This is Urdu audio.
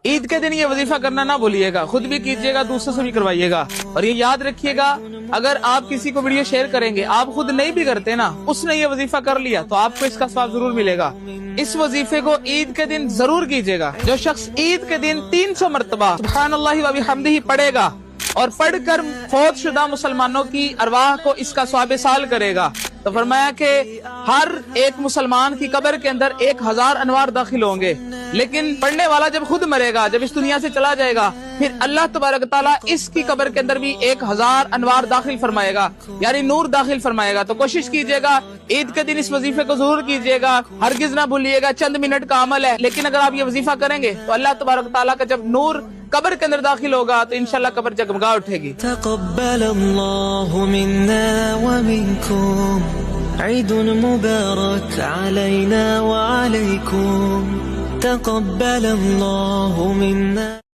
عید کے دن یہ وظیفہ کرنا نہ بھولیے گا، خود بھی کیجیے گا، دوسروں سے بھی کروائیے گا۔ اور یہ یاد رکھیے گا، اگر آپ کسی کو ویڈیو شیئر کریں گے، آپ خود نہیں بھی کرتے نا، اس نے یہ وظیفہ کر لیا تو آپ کو اس کا ثواب ضرور ملے گا۔ اس وظیفے کو عید کے دن ضرور کیجیے گا۔ جو شخص عید کے دن 300 مرتبہ سبحان اللہ و بحمدہ پڑھے گا اور پڑھ کر فوت شدہ مسلمانوں کی ارواح کو اس کا ثواب سال کرے گا، تو فرمایا کہ ہر ایک مسلمان کی قبر کے اندر 1000 انوار داخل ہوں گے، لیکن پڑھنے والا جب خود مرے گا، جب اس دنیا سے چلا جائے گا، پھر اللہ تبارک تعالیٰ اس کی قبر کے اندر بھی 1000 انوار داخل فرمائے گا، یعنی نور داخل فرمائے گا۔ تو کوشش کیجئے گا عید کے دن اس وظیفے کو ضرور کیجئے گا، ہرگز نہ بھولیے گا، چند منٹ کا عمل ہے، لیکن اگر آپ یہ وظیفہ کریں گے تو اللہ تبارک تعالیٰ کا جب نور قبر کے اندر داخل ہوگا تو انشاءاللہ قبر جگمگا اٹھے گی۔ تقبل اللہ منا ومنکم عید مبارک علینا وعلیکم، تقبل اللہ منا